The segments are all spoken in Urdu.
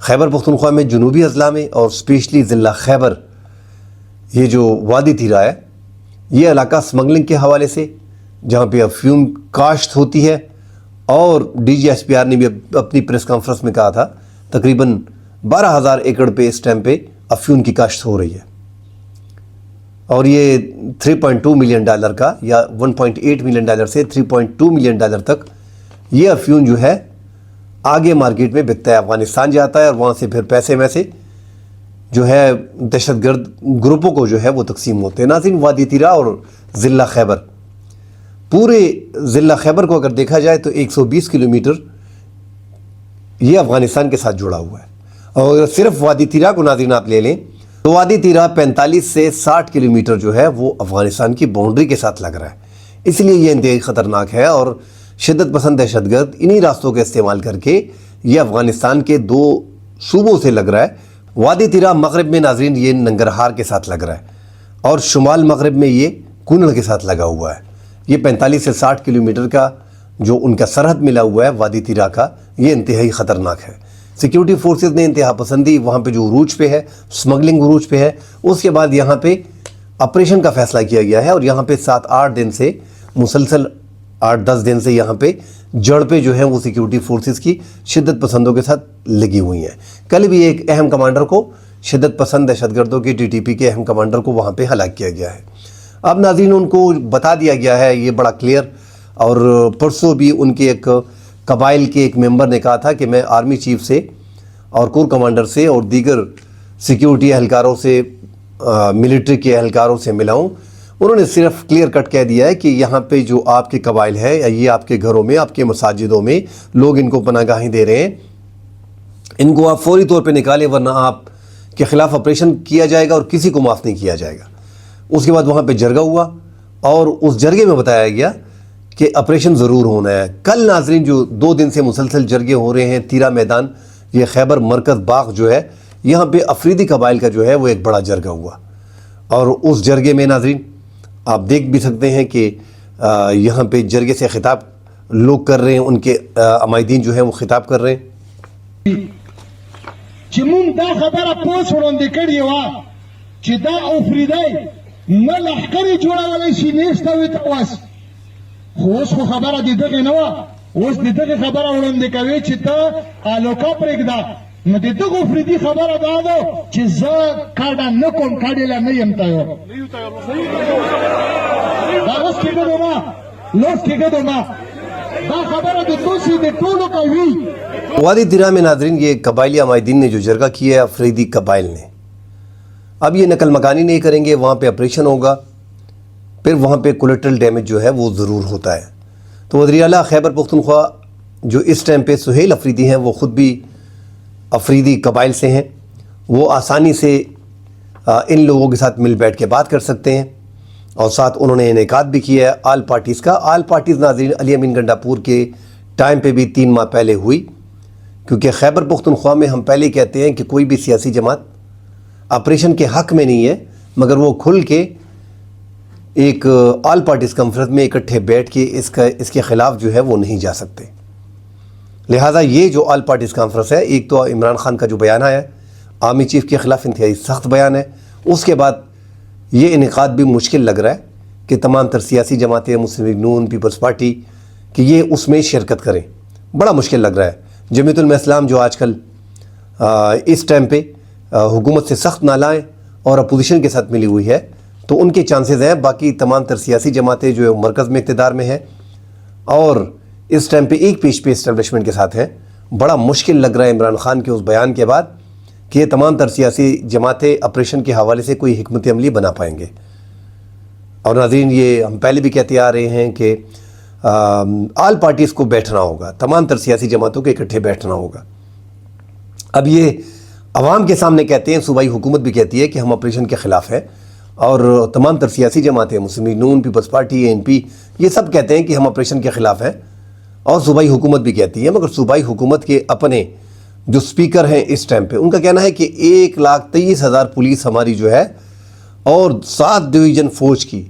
خیبر پختونخوا میں جنوبی اضلاع میں اور اسپیشلی ضلع خیبر، یہ جو وادی تیرا ہے، یہ علاقہ اسمگلنگ کے حوالے سے جہاں پہ افیون کاشت ہوتی ہے، اور D G S P R نے بھی اپنی پریس کانفرنس میں کہا تھا تقریباً 12,000 ایکڑ پہ اس ٹائم پہ افیون کی کاشت ہو رہی ہے، اور یہ $3.2 ملین کا یا $1.8 ملین سے $3.2 ملین تک یہ افیون جو ہے آگے مارکیٹ میں بکتا ہے، افغانستان جاتا ہے اور وہاں سے پھر پیسے میں سے جو ہے دہشت گرد گروپوں کو جو ہے وہ تقسیم ہوتے ہیں۔ ناظرین، وادی تیرا اور ضلع خیبر، پورے ضلع خیبر کو اگر دیکھا جائے تو 120 کلومیٹر یہ افغانستان کے ساتھ جڑا ہوا ہے، اور اگر صرف وادی تیرا کو ناظرین آپ لے لیں تو وادی تیرا 45 سے 60 کلومیٹر جو ہے وہ افغانستان کی باؤنڈری کے ساتھ لگ رہا ہے، اس لیے یہ انتہائی خطرناک ہے، اور شدت پسند دہشت گرد انہی راستوں کا استعمال کر کے یہ افغانستان کے 2 صوبوں سے لگ رہا ہے۔ وادی تیرا مغرب میں ناظرین یہ ننگرہار کے ساتھ لگ رہا ہے، اور شمال مغرب میں یہ کونڑ کے ساتھ لگا ہوا ہے۔ یہ 45 سے 60 کلومیٹر کا جو ان کا سرحد ملا ہوا ہے وادی تیرا کا، یہ انتہائی خطرناک ہے۔ سیکیورٹی فورسز نے انتہا پسندی وہاں پہ جو عروج پہ ہے، سمگلنگ عروج پہ ہے، اس کے بعد یہاں پہ آپریشن کا فیصلہ کیا گیا ہے، اور یہاں پہ 7-8 دن سے مسلسل 8-10 دن سے یہاں پہ جڑپیں جو ہیں وہ سیکیورٹی فورسز کی شدت پسندوں کے ساتھ لگی ہوئی ہیں۔ کل بھی ایک اہم کمانڈر کو، شدت پسند دہشت گردوں کے TTP کے اہم کمانڈر کو وہاں پہ ہلاک کیا گیا ہے۔ اب ناظرین ان کو بتا دیا گیا ہے، یہ بڑا کلیئر، اور پرسوں بھی ان کے ایک قبائل کے ایک ممبر نے کہا تھا کہ میں آرمی چیف سے اور کور کمانڈر سے اور دیگر سیکیورٹی اہلکاروں سے، ملٹری کے اہلکاروں سے ملا ہوں۔ انہوں نے صرف کلیئر کٹ کہہ دیا ہے کہ یہاں پہ جو آپ کے قبائل ہے، یا یہ آپ کے گھروں میں، آپ کے مساجدوں میں لوگ ان کو پناہ گاہیں دے رہے ہیں، ان کو آپ فوری طور پہ نکالیں، ورنہ آپ کے خلاف آپریشن کیا جائے گا اور کسی کو معاف نہیں کیا جائے گا۔ اس کے بعد وہاں پہ جرگہ ہوا، اور اس جرگے میں بتایا گیا کہ آپریشن ضرور ہونا ہے۔ کل ناظرین جو 2 دن سے مسلسل جرگے ہو رہے ہیں تیرا میدان، یہ خیبر مرکز باغ جو ہے، یہاں پہ افریدی قبائل کا جو ہے وہ ایک بڑا جرگہ ہوا، اور اس جرگے میں ناظرین آپ دیکھ بھی سکتے ہیں کہ یہاں پہ جرگے سے خطاب لوگ کر رہے ہیں، ان کے عمائدین جو ہیں وہ خطاب کر رہے ہیں۔ چې مونږ دا خبره پوس وړاندې کړې وه چې دا افریدی نه لښکر یې جوړولی شي نیسته وي ته وس، خو اوس خو خبره د دغې نه وه، اوس د دغې خبره وړاندې کوي چې ته الوکه پرېږده، نو د دغو افریدي خبره دا ده چې زه کډه نه کوم، کډې له نه یم تیار، دا اوس کېږدو ما لوس کېږدو ما، دا خبره د توسې د ټولو کوي۔ وادی تیرا میں ناظرین یہ قبائلی عمائدین نے جو جرگہ کیا ہے افریدی قبائل نے، اب یہ نقل مکانی نہیں کریں گے، وہاں پہ آپریشن ہوگا، پھر وہاں پہ کولیٹرل ڈیمیج جو ہے وہ ضرور ہوتا ہے۔ تو وزیر اعلیٰ خیبر پختونخوا جو اس ٹائم پہ سہیل افریدی ہیں، وہ خود بھی افریدی قبائل سے ہیں، وہ آسانی سے ان لوگوں کے ساتھ مل بیٹھ کے بات کر سکتے ہیں، اور ساتھ انہوں نے انعقاد بھی کیا ہے آل پارٹیز کا۔ آل پارٹیز ناظرین علی امین گنڈاپور کے ٹائم پہ بھی 3 ماہ پہلے ہوئی، کیونکہ خیبر پختونخوا میں ہم پہلے کہتے ہیں کہ کوئی بھی سیاسی جماعت آپریشن کے حق میں نہیں ہے، مگر وہ کھل کے ایک آل پارٹیز کانفرنس میں اکٹھے بیٹھ کے اس کے خلاف جو ہے وہ نہیں جا سکتے۔ لہٰذا یہ جو آل پارٹیز کانفرنس ہے، ایک تو عمران خان کا جو بیان آیا ہے آرمی چیف کے خلاف، انتہائی سخت بیان ہے، اس کے بعد یہ انعقاد بھی مشکل لگ رہا ہے کہ تمام تر سیاسی جماعتیں، مسلم لیگ نون، پیپلز پارٹی، کہ یہ اس میں شرکت کریں، بڑا مشکل لگ رہا ہے۔ جمعیت علماء اسلام جو آج کل اس ٹائم پہ حکومت سے سخت نالائیں اور اپوزیشن کے ساتھ ملی ہوئی ہے، تو ان کے چانسز ہیں۔ باقی تمام تر سیاسی جماعتیں جو مرکز میں اقتدار میں ہیں اور اس ٹائم پہ ایک پیش پہ اسٹیبلشمنٹ کے ساتھ ہیں، بڑا مشکل لگ رہا ہے عمران خان کے اس بیان کے بعد کہ یہ تمام تر سیاسی جماعتیں آپریشن کے حوالے سے کوئی حکمت عملی بنا پائیں گے۔ اور ناظرین یہ ہم پہلے بھی کہتے آ رہے ہیں کہ آل پارٹیز کو بیٹھنا ہوگا، تمام تر سیاسی جماعتوں کے اکٹھے بیٹھنا ہوگا۔ اب یہ عوام کے سامنے کہتے ہیں، صوبائی حکومت بھی کہتی ہے کہ ہم آپریشن کے خلاف ہیں، اور تمام تر سیاسی جماعتیں، مسلم لیگ نون، پیپلز پارٹی، ANP، یہ سب کہتے ہیں کہ ہم آپریشن کے خلاف ہیں، اور صوبائی حکومت بھی کہتی ہے۔ مگر صوبائی حکومت کے اپنے جو سپیکر ہیں اس ٹائم پہ، ان کا کہنا ہے کہ 1,23,000 پولیس ہماری جو ہے اور 7 ڈویژن فوج کی،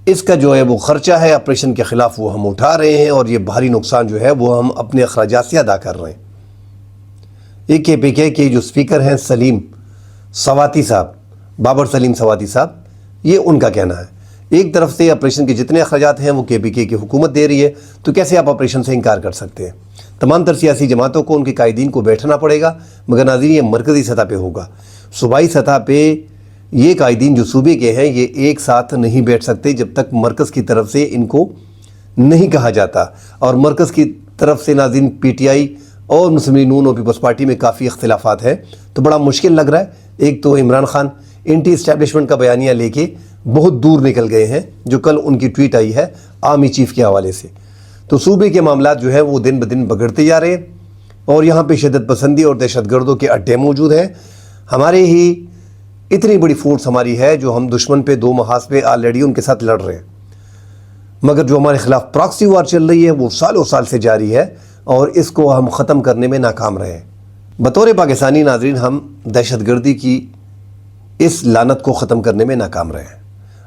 اس کا جو ہے وہ خرچہ ہے آپریشن کے خلاف وہ ہم اٹھا رہے ہیں، اور یہ بھاری نقصان جو ہے وہ ہم اپنے اخراجات سے ادا کر رہے ہیں۔ ایک KPK کے جو اسپیکر ہیں سلیم سواتی صاحب، بابر سلیم سواتی صاحب، یہ ان کا کہنا ہے ایک طرف سے آپریشن کے جتنے اخراجات ہیں وہ KPK کی حکومت دے رہی ہے، تو کیسے آپ آپریشن سے انکار کر سکتے ہیں؟ تمام تر سیاسی جماعتوں کو ان کے قائدین کو بیٹھنا پڑے گا، مگر ناظرین یہ مرکزی سطح پہ ہوگا۔ صوبائی سطح پہ یہ قائدین جو صوبے کے ہیں یہ ایک ساتھ نہیں بیٹھ سکتے جب تک مرکز کی طرف سے ان کو نہیں کہا جاتا، اور مرکز کی طرف سے ناظرین PTI اور مسلم لیگ نون اور پیپلز پارٹی میں کافی اختلافات ہیں، تو بڑا مشکل لگ رہا ہے۔ ایک تو عمران خان اینٹی اسٹیبلشمنٹ کا بیانیہ لے کے بہت دور نکل گئے ہیں، جو کل ان کی ٹویٹ آئی ہے آرمی چیف کے حوالے سے، تو صوبے کے معاملات جو ہیں وہ دن بدن بگڑتے جا رہے ہیں، اور یہاں پہ شدت پسندی اور دہشت گردوں کے اڈے موجود ہیں۔ ہمارے ہی اتنی بڑی فورس ہماری ہے جو ہم دشمن پہ 2 محاذ پہ آلریڈی ان کے ساتھ لڑ رہے ہیں، مگر جو ہمارے خلاف پراکسی وار چل رہی ہے وہ سالوں سال سے جاری ہے، اور اس کو ہم ختم کرنے میں ناکام رہے ہیں۔ بطور پاکستانی ناظرین ہم دہشت گردی کی اس لعنت کو ختم کرنے میں ناکام رہے ہیں۔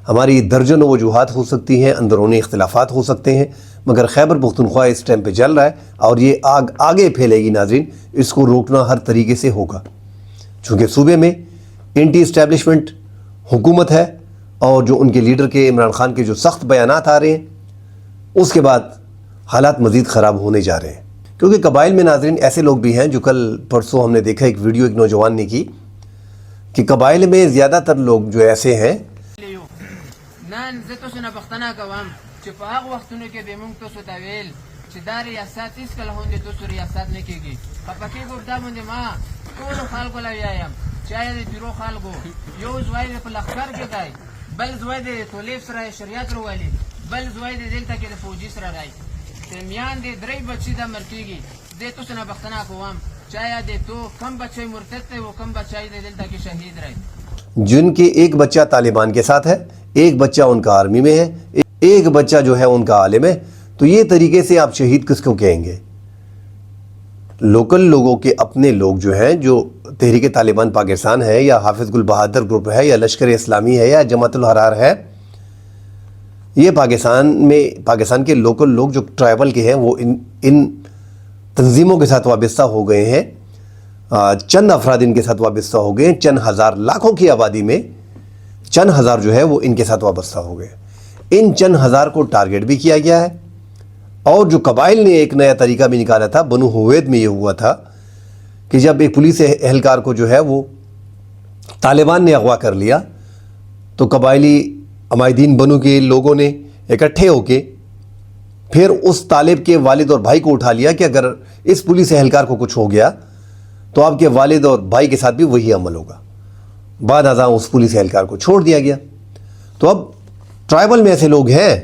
ہماری درجنوں وجوہات ہو سکتی ہیں، اندرونی اختلافات ہو سکتے ہیں، مگر خیبر پختونخوا اس ٹائم پہ جل رہا ہے، اور یہ آگ آگے پھیلے گی ناظرین، اس کو روکنا ہر طریقے سے ہوگا، چونکہ صوبے میں اینٹی اسٹیبلشمنٹ حکومت ہے، اور جو ان کے لیڈر کے عمران خان کے جو سخت بیانات آ رہے ہیں اس کے بعد حالات مزید خراب ہونے جا رہے ہیں، کیونکہ قبائل میں ناظرین ایسے لوگ بھی ہیں جو کل پرسوں ہم نے دیکھا ایک ویڈیو ایک نوجوان نے کی کہ قبائل میں زیادہ تر لوگ جو ایسے ہیں نن زه تاسو نه پوښتنه کوم چې په هغه وختونو کې به موږ تاسو ته ویل چې دا ریاست هېڅکله هم د تاسو ریاست نه کېږي. خفه کېږو دا باندې ما ټولو خلکو له ویایم چې آیا د تیرو خلکو یو زوی دی په لښکر کې دی، بل زوی دی د طلیب سره شریعت راولي، بل زوی دی دلته کې د فوجي سره دی، د میاندې 3 بچي دا مړ کېږي. زه تاسو نه پوښتنه کوم چې آیا د تو کم بچی مرتد دی و کم بچی دی دلته کې شهید دی؟ جن کے ایک بچہ طالبان کے ساتھ ہے، ایک بچہ ان کا آرمی میں ہے، ایک بچہ جو ہے ان کا عالم ہے، تو یہ طریقے سے آپ شہید کس کو کہیں گے؟ لوکل لوگوں کے اپنے لوگ جو ہیں، جو تحریک طالبان پاکستان ہے یا حافظ گل بہادر گروپ ہے یا لشکر اسلامی ہے یا جماعت الحرار ہے، یہ پاکستان کے لوکل لوگ جو ٹرائبل کے ہیں وہ ان تنظیموں کے ساتھ وابستہ ہو گئے ہیں، چند افراد ان کے ساتھ وابستہ ہو گئے ہیں، چند ہزار لاکھوں کی آبادی میں چند ہزار جو ہے وہ ان کے ساتھ وابستہ ہو گئے۔ ان چند ہزار کو ٹارگٹ بھی کیا گیا ہے، اور جو قبائل نے ایک نیا طریقہ بھی نکالا تھا، بنو ہوید میں یہ ہوا تھا کہ جب ایک پولیس اہلکار کو جو ہے وہ طالبان نے اغوا کر لیا، تو قبائلی عمائدین بنو کے لوگوں نے اکٹھے ہو کے پھر اس طالب کے والد اور بھائی کو اٹھا لیا کہ اگر اس پولیس اہلکار کو کچھ ہو گیا تو آپ کے والد اور بھائی کے ساتھ بھی وہی عمل ہوگا۔ بعد ازاں اس پولیس اہلکار کو چھوڑ دیا گیا۔ تو اب ٹرائبل میں ایسے لوگ ہیں،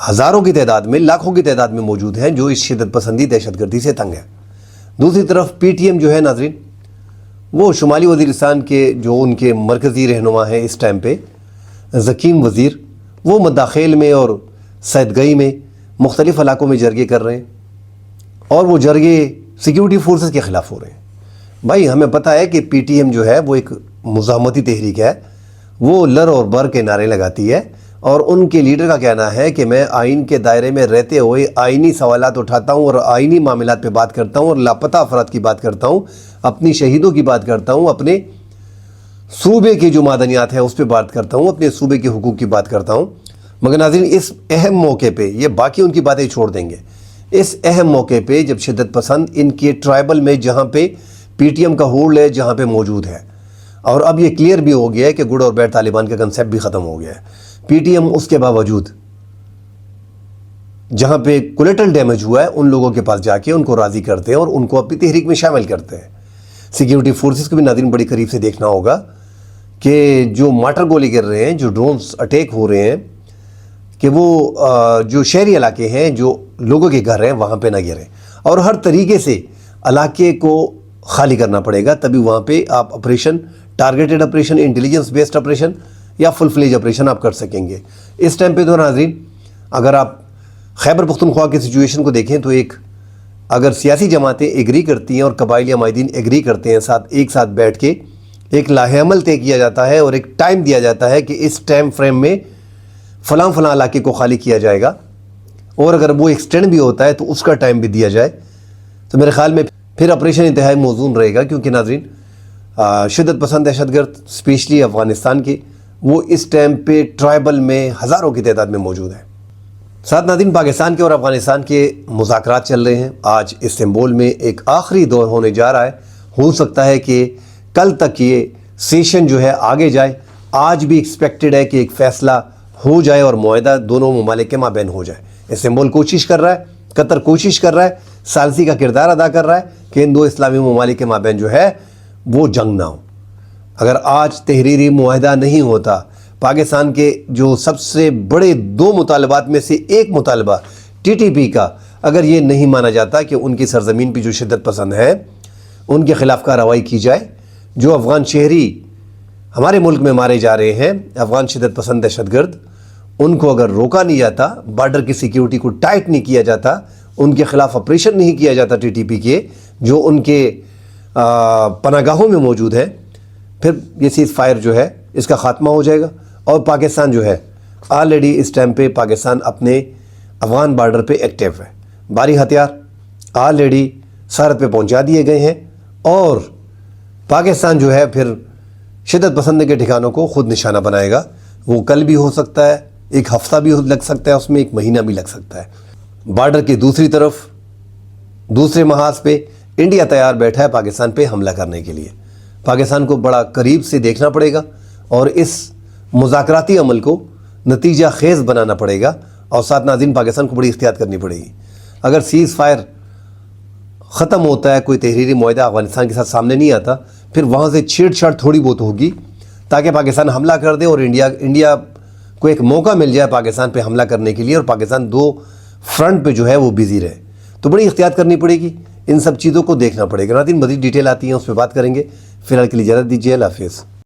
ہزاروں کی تعداد میں، لاکھوں کی تعداد میں موجود ہیں جو اس شدت پسندی دہشت گردی سے تنگ ہے۔ دوسری طرف PTM جو ہے ناظرین، وہ شمالی وزیرستان کے جو ان کے مرکزی رہنما ہیں اس ٹائم پہ ذکیم وزیر، وہ مداخیل میں اور سیدگئی میں مختلف علاقوں میں جرگے کر رہے ہیں، اور وہ جرگے سیکیورٹی فورسز کے خلاف ہو رہے ہیں۔ بھائی ہمیں پتہ ہے کہ PTM جو ہے وہ ایک مزاحمتی تحریک ہے، وہ لر اور بر کے نعرے لگاتی ہے، اور ان کے لیڈر کا کہنا ہے کہ میں آئین کے دائرے میں رہتے ہوئے آئینی سوالات اٹھاتا ہوں اور آئینی معاملات پہ بات کرتا ہوں، اور لاپتہ افراد کی بات کرتا ہوں، اپنی شہیدوں کی بات کرتا ہوں، اپنے صوبے کے جو معدنیات ہیں اس پہ بات کرتا ہوں، اپنے صوبے کے حقوق کی بات کرتا ہوں۔ مگر ناظرین اس اہم موقع پہ، یہ باقی ان کی باتیں چھوڑ دیں گے، اس اہم موقع پہ جب شدت پسند ان کے ٹرائبل میں جہاں پہ PTM کا ہولڈ ہے جہاں پہ موجود ہے، اور اب یہ کلیئر بھی ہو گیا ہے کہ گڈ اور بیڈ طالبان کا کنسیپٹ بھی ختم ہو گیا ہے۔ PTM اس کے باوجود جہاں پہ کولیٹرل ڈیمیج ہوا ہے ان لوگوں کے پاس جا کے ان کو راضی کرتے ہیں اور ان کو اپنی تحریک میں شامل کرتے ہیں۔ سیکیورٹی فورسز کو بھی ناظرین بڑی قریب سے دیکھنا ہوگا کہ جو مارٹر گولی گر رہے ہیں، جو ڈرونز اٹیک ہو رہے ہیں، کہ وہ جو شہری علاقے ہیں، جو لوگوں کے گھر ہیں، وہاں پہ نہ گریں، اور ہر طریقے سے علاقے کو خالی کرنا پڑے گا، تبھی وہاں پہ آپ operation, targeted operation, intelligence based operation یا فل فلیج آپریشن آپ کر سکیں گے۔ اس ٹائم پہ تو ناظرین اگر آپ خیبر پختونخوا کی سچویشن کو دیکھیں تو اگر سیاسی جماعتیں ایگری کرتی ہیں اور قبائلی عمائدین ایگری کرتے ہیں، ایک ساتھ بیٹھ کے ایک لاہ عمل طے کیا جاتا ہے اور ایک ٹائم دیا جاتا ہے کہ اس ٹائم فریم میں فلاں علاقے کو خالی کیا جائے گا، اور اگر وہ ایکسٹینڈ بھی ہوتا ہے تو اس کا ٹائم بھی دیا جائے، تو میرے خیال میں پھر آپریشن انتہائی موزون رہے گا، کیونکہ ناظرین شدت پسند دہشت گرد اسپیشلی افغانستان کے وہ اس ٹائم پہ ٹرائبل میں ہزاروں کی تعداد میں موجود ہیں۔ ساتھ ناظرین پاکستان کے اور افغانستان کے مذاکرات چل رہے ہیں۔ آج استنبول میں ایک آخری دور ہونے جا رہا ہے، ہو سکتا ہے کہ کل تک یہ سیشن جو ہے آگے جائے۔ آج بھی ایکسپیکٹڈ ہے کہ ایک فیصلہ ہو جائے اور معاہدہ دونوں ممالک کے مابین ہو جائے۔ استنبول کوشش کر رہا ہے، قطر کوشش کر رہا ہے، ثالثی کا کردار ادا کر رہا ہے کہ ان دو اسلامی ممالک کے مابین جو ہے وہ جنگ نہ ہو۔ اگر آج تحریری معاہدہ نہیں ہوتا، پاکستان کے جو سب سے بڑے دو مطالبات میں سے ایک مطالبہ ٹی ٹی پی کا اگر یہ نہیں مانا جاتا کہ ان کی سرزمین پہ جو شدت پسند ہیں ان کے خلاف کارروائی کی جائے، جو افغان شہری ہمارے ملک میں مارے جا رہے ہیں، افغان شدت پسند دہشت گرد، ان کو اگر روکا نہیں جاتا، بارڈر کی سیکیورٹی کو ٹائٹ نہیں کیا جاتا، ان کے خلاف آپریشن نہیں کیا جاتا ٹی ٹی پی کے جو ان کے پناہ گاہوں میں موجود ہے، پھر یہ سیز فائر جو ہے اس کا خاتمہ ہو جائے گا۔ اور پاکستان جو ہے آلریڈی اس ٹائم پہ پاکستان اپنے افغان بارڈر پہ ایکٹیو ہے، بھاری ہتھیار آلریڈی سرحد پہ پہنچا دیے گئے ہیں، اور پاکستان جو ہے پھر شدت پسند کے ٹھکانوں کو خود نشانہ بنائے گا۔ وہ کل بھی ہو سکتا ہے، ایک ہفتہ بھی لگ سکتا ہے، اس میں ایک مہینہ بھی لگ سکتا ہے۔ بارڈر کی دوسری طرف دوسرے محاذ پہ انڈیا تیار بیٹھا ہے پاکستان پہ حملہ کرنے کے لیے۔ پاکستان کو بڑا قریب سے دیکھنا پڑے گا اور اس مذاکراتی عمل کو نتیجہ خیز بنانا پڑے گا، اور ساتھ ناظرین پاکستان کو بڑی احتیاط کرنی پڑے گی۔ اگر سیز فائر ختم ہوتا ہے، کوئی تحریری معاہدہ افغانستان کے ساتھ سامنے نہیں آتا، پھر وہاں سے چھیڑ چھاڑ تھوڑی بہت ہوگی تاکہ پاکستان حملہ کر دے اور انڈیا کو ایک موقع مل جائے پاکستان پہ حملہ کرنے کے لیے، اور پاکستان دو فرنٹ پہ جو ہے وہ بیزی رہے۔ تو بڑی احتیاط کرنی پڑے گی، ان سب چیزوں کو دیکھنا پڑے گا۔ ناظرین مزید ڈیٹیل آتی ہیں، اس پہ بات کریں گے۔ فی الحال کے لیے اجازت دیجیے، اللہ حافظ۔